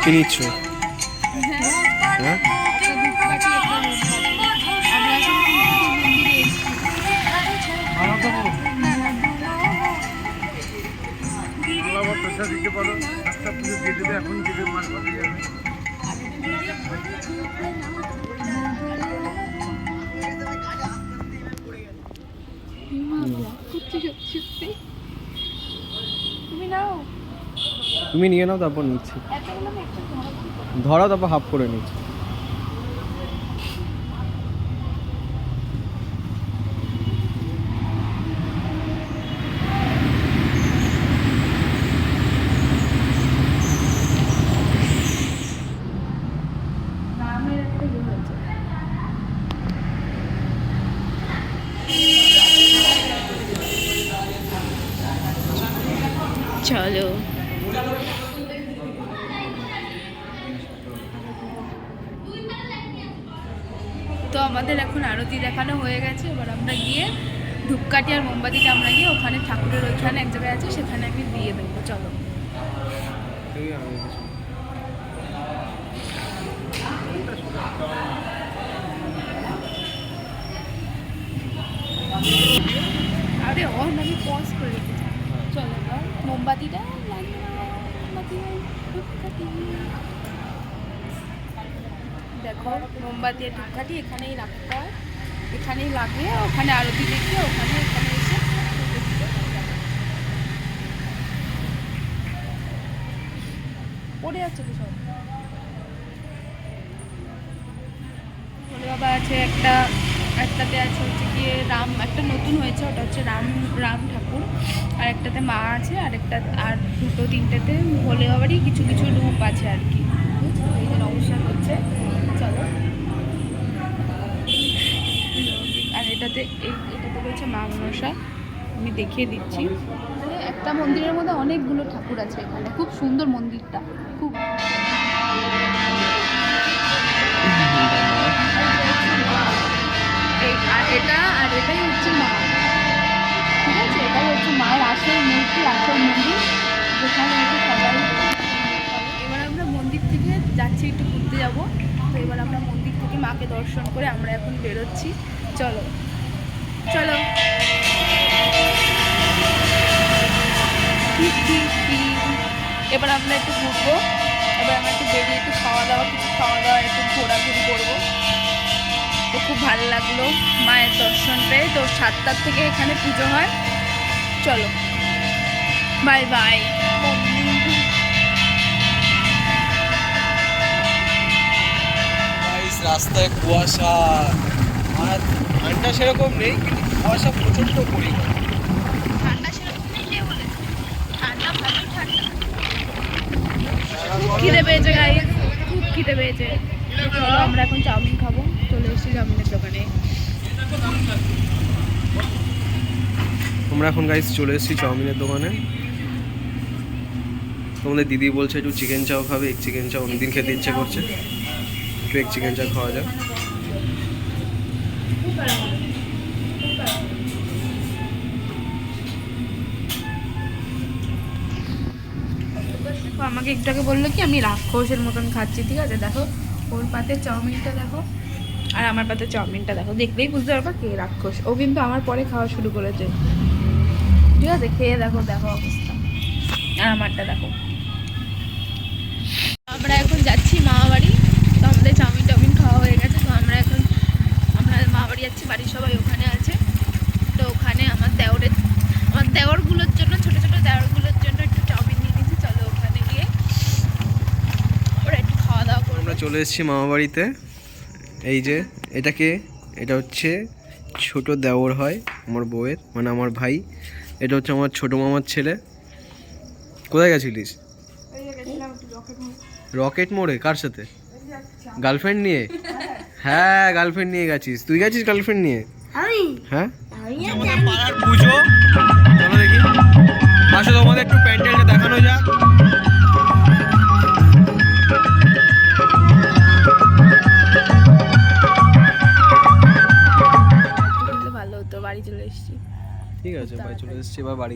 কি নিচ্ছ? হ্যাঁ দিতে পারো একটা পুজো দিয়ে দেবে, এখন দিলে মাছ ভালো যাবে। তুমি নিয়ে নাও, তারপর নিচ্ছি। ধরো, তারপর হাফ করে নিচ্ছি। চলো তো আমাদের এখন আরতি দেখানো হয়ে গেছে। এবার আমরা গিয়ে ধূপকাঠি আর মোমবাতিটা আমরা গিয়ে ওখানে ঠাকুরের ওইখানে এক জায়গায় আছে, সেখানে আমি দিয়ে দেবো। চলো আরে আমি পজ করে রেখেছি। চলো এবার মোমবাতিটা লাগিয়ে নাও, মোমবাতি ধূপকাঠি। দেখো মোমবাতি আর ধূপকাঠি এখানেই রাখতে হয়, এখানেই লাগিয়ে ওখানে আরতি দেখিয়ে ওখানে এখানে এসে পড়ে যাচ্ছে তো সব। ভোলে বাবা আছে একটা, একটাতে আছে হচ্ছে গিয়ে রাম, একটা নতুন হয়েছে ওটা হচ্ছে রাম ঠাকুর, আর একটাতে মা আছে, আর একটা আর দুটো তিনটেতে ভোলে বাবারই কিছু কিছু রূপ আছে আর কি। এই যে নমস্কার হচ্ছে। চলো আর এটাতে রয়েছে মা মনসা, আমি দেখিয়ে দিচ্ছি। মানে একটা মন্দিরের মধ্যে অনেকগুলো ঠাকুর আছে এখানে, খুব সুন্দর মন্দিরটা, খুব আর এটাই হচ্ছে মা, ঠিক আছে? এটাই হচ্ছে মায়ের আসল মূর্তি, আসল মন্দির, যেখানে এসে সবাই। এবার আমরা মন্দির থেকে যাচ্ছি, একটু ঘুরতে যাবো। তো এবার আমরা মন্দির থেকে মাকে দর্শন করে আমরা এখন বেরোচ্ছি। চলো চলো এবার আমরা একটু ঘুরবো, এবার আমরা একটু বেরিয়ে একটু খাওয়া দাওয়া একটু ঘোরাঘুরি করবো। তো খুব ভালো লাগলো মায়ের দর্শন পেয়ে। তো 7টার থেকে এখানে পুজো হয়। চলো বাই বাই। রাস্তায় কুয়াশা, আর ঠান্ডা সেরকম নেই, কিন্তু কুয়াশা প্রচন্ড পরিমাণ। ঠান্ডা সেরকম নেই, কে বলেছে? ঠান্ডা ভালো, ঠান্ডা। খুব খিদে পেয়েছে গাইস, খুব খিদে পেয়েছে। চলো আমরা এখন চাউমিন খাবো। চলে এসেছি চাউমিনের দোকানে। আমরা এখন গাইস চলে এসেছি চাউমিনের দোকানে। তোমাদের দিদি বলছে একটু চিকেন চাও খাবে, এক চিকেন চাও অনেকদিন খেতে ইচ্ছে করছে, একটু এক চিকেন চাও খাওয়া যাক। আমাকে একটু আগে বললো কি আমি রাক্ষসের মতন খাচ্ছি, ঠিক আছে? দেখো ওর পাতে চাউমিনটা দেখো, আর আমার পাতে চাউমিনটা দেখো, দেখলেই বুঝতে পারবা কে রাক্ষস। ও কিন্তু আমার পরে খাওয়া শুরু করেছে, ঠিক আছে? খেয়ে দেখো, দেখো অবস্থা, আর আমারটা দেখো। আমরা এখন যাচ্ছি মামা বাড়ি। তো আমাদের চাউমিন খাওয়া হয়ে গেছে। তো আমরা এখন মামা বাড়ি যাচ্ছি, বাড়ির সবাই ওখানে আছে। তো ওখানে আমার দেওরগুলোর জন্য, ছোটো ছোটো দেওরগুলোর জন্য একটু চাউমিন নিয়ে নিয়েছি। চলো ওখানে গিয়ে ওরা একটু খাওয়া দাওয়া করবো। আমরা চলে এসেছি মামা বাড়িতে। এই যে এটা হচ্ছে ছোট দেওর হয় আমার বউয়ের, মানে আমার ভাই। এটা হচ্ছে আমার ছোট মামার ছেলে। কোথায় গেছিলিস? রকেট মোড়ে? কার সাথে? গার্লফ্রেন্ড নিয়ে? হ্যাঁ গার্লফ্রেন্ড নিয়ে গেছিস। তুই গেছিস গার্লফ্রেন্ড নিয়ে? হ্যাঁ আমাদের পাড়ার পুজো, চলো দেখি। আসো তোমাদের একটু প্যান্ডেলটা দেখানো যাক। ভালো হতো, বাড়ি চলে এসেছি। ঠিক আছে, বাড়ি চলে এসেছি, এবার বাড়ি